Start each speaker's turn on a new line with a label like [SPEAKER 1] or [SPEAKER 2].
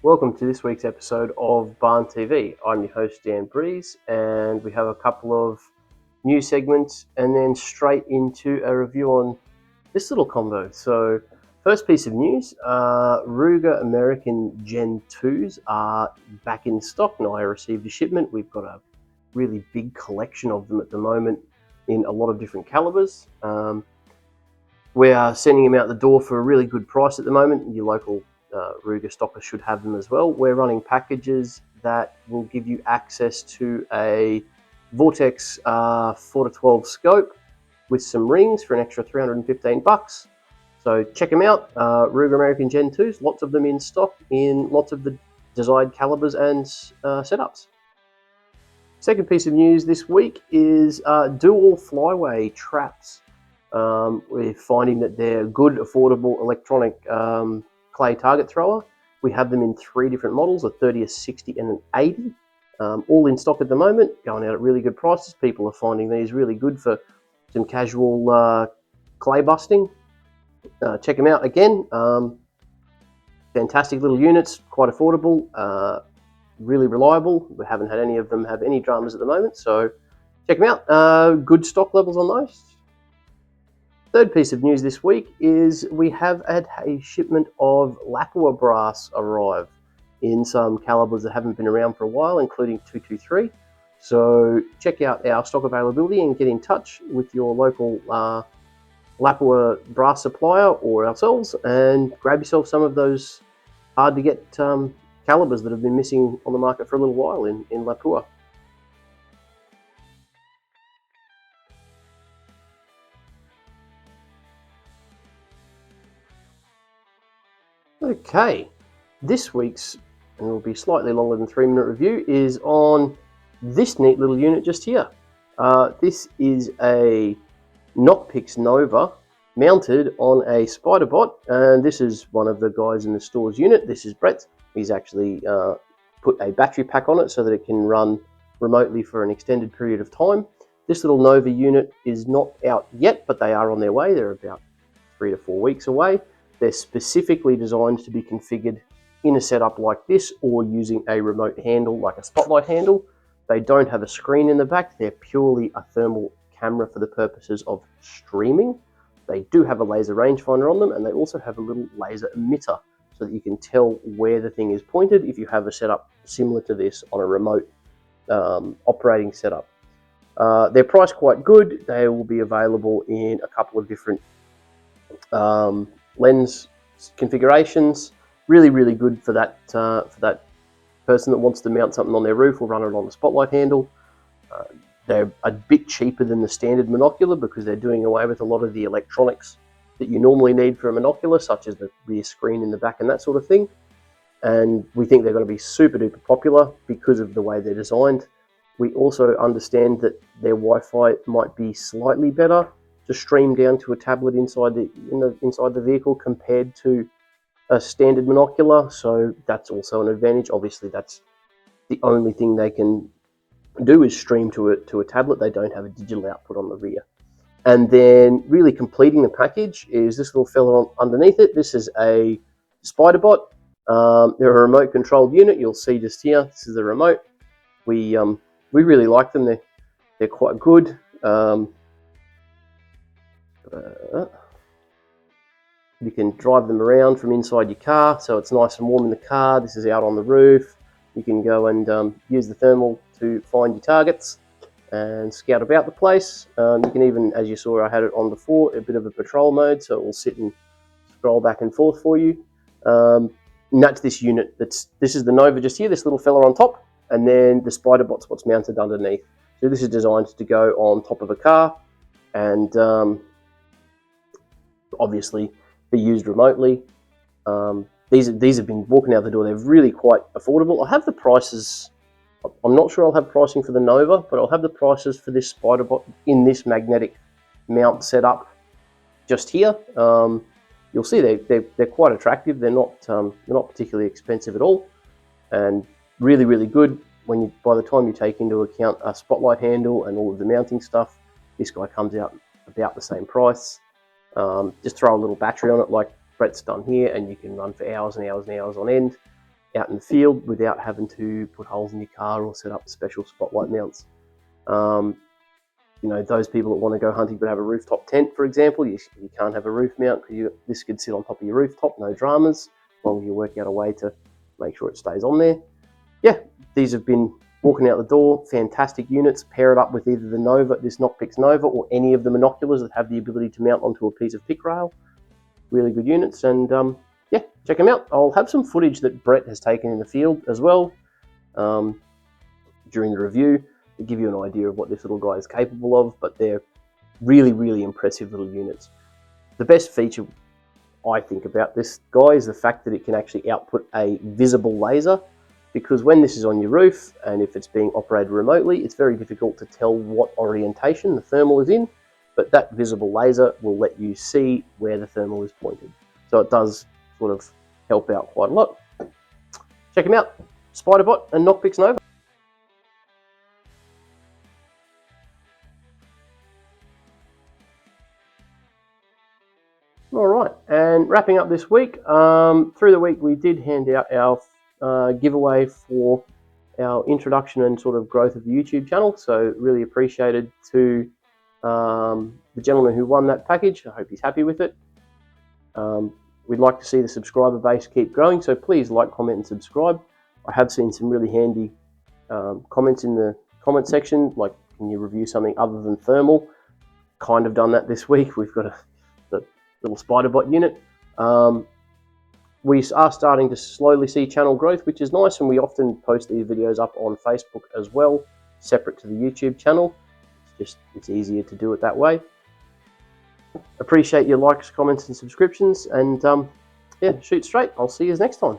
[SPEAKER 1] Welcome to this week's episode of Barntv. I'm your host Dan Breeze, and we have a couple of news segments and then straight into a review on this little combo. So first piece of news, Ruger American Gen 2s are back in stock. Now I received a shipment. We've got a really big collection of them at the moment in a lot of different calibers. We are sending them out the door for a really good price at the moment. Your local Ruger stocker should have them as well. We're running packages that will give you access to a Vortex 4-12 scope with some rings for an extra $315. So check them out. Ruger American Gen 2s, lots of them in stock in lots of the desired calibers and setups. Second piece of news this week is dual flyway traps. We're finding that they're good, affordable electronic clay target thrower. We have them in 3 different models, a 30, a 60 and an 80. All in stock at the moment, going out at really good prices. People are finding these really good for some casual clay busting. Check them out again. Fantastic little units, quite affordable, really reliable. We haven't had any of them have any dramas at the moment, so check them out. Good stock levels on those. Third piece of news this week is we have had a shipment of lacquer brass arrive in some calibers that haven't been around for a while, including 223. So check out our stock availability and get in touch with your local lacquer brass supplier or ourselves and grab yourself some of those hard to get calibers that have been missing on the market for a little while in Lapua. Okay, this week's, and it will be slightly longer than 3-minute review, is on this neat little unit just here. This is a Knockpix Nova mounted on a spider bot, and this is one of the guys in the store's unit. This is Brett. He's actually put a battery pack on it so that it can run remotely for an extended period of time. This little Nova unit is not out yet, but they are on their way. They're about 3 to 4 weeks away. They're specifically designed to be configured in a setup like this or using a remote handle like a spotlight handle. They don't have a screen in the back. They're purely a thermal camera for the purposes of streaming. They do have a laser rangefinder on them, and they also have a little laser emitter so that you can tell where the thing is pointed if you have a setup similar to this on a remote operating setup. They're priced quite good. They will be available in a couple of different lens configurations. Really good for that person that wants to mount something on their roof or run it on a spotlight handle. They're a bit cheaper than the standard monocular because they're doing away with a lot of the electronics that you normally need for a monocular, such as the rear screen in the back and that sort of thing. And we think they're going to be super duper popular because of the way they're designed. We also understand that their Wi-Fi might be slightly better to stream down to a tablet inside the vehicle compared to a standard monocular, so that's also an advantage. Obviously, that's the only thing they can do is stream to a tablet. They don't have a digital output on the rear. And then really completing the package is this little fella underneath it. This is a SpiderBot. They're a remote controlled unit. You'll see just here. This is the remote. We really like them. They're quite good. You can drive them around from inside your car, so it's nice and warm in the car. This is out on the roof. You can go and use the thermal to find your targets and scout about the place. You can even, as you saw, I had it on before, a bit of a patrol mode, so it will sit and scroll back and forth for you. And that's this unit. This is the Nova just here, this little fella on top, and then the SpiderBot's what's mounted underneath. So this is designed to go on top of a car and obviously be used remotely. These have been walking out the door. They're really quite affordable. I have the prices. I'm not sure I'll have pricing for the Nova, but I'll have the prices for this SpiderBot in this magnetic mount setup just here. You'll see they're quite attractive. They're not particularly expensive at all, and really good. By the time you take into account a spotlight handle and all of the mounting stuff, this guy comes out about the same price. Just throw a little battery on it like Brett's done here, and you can run for hours and hours and hours on end. out in the field without having to put holes in your car or set up special spotlight mounts. You know, those people that want to go hunting but have a rooftop tent, for example, you can't have a roof mount because this could sit on top of your rooftop, no dramas, as long as you work out a way to make sure it stays on there. Yeah, these have been walking out the door, fantastic units. Pair it up with either the Nova, this Knockpix Nova, or any of the monoculars that have the ability to mount onto a piece of pick rail. Really good units, and yeah, check them out. I'll have some footage that Brett has taken in the field as well during the review to give you an idea of what this little guy is capable of, but they're really, really impressive little units. The best feature I think about this guy is the fact that it can actually output a visible laser, because when this is on your roof and if it's being operated remotely, it's very difficult to tell what orientation the thermal is in, but that visible laser will let you see where the thermal is pointed. So it does sort of help out quite a lot. Check them out, Spiderbot and Knockpix Nova. All right, and wrapping up this week, through the week we did hand out our giveaway for our introduction and sort of growth of the YouTube channel, so really appreciated to the gentleman who won that package. I hope he's happy with it. We'd like to see the subscriber base keep growing, so please like, comment and subscribe. I have seen some really handy comments in the comment section, like can you review something other than thermal? Kind of done that this week. We've got the little Spiderbot unit. We are starting to slowly see channel growth, which is nice, and we often post these videos up on Facebook as well, separate to the YouTube channel. It's easier to do it that way. Appreciate your likes, comments and subscriptions, and yeah, shoot straight. I'll see you next time.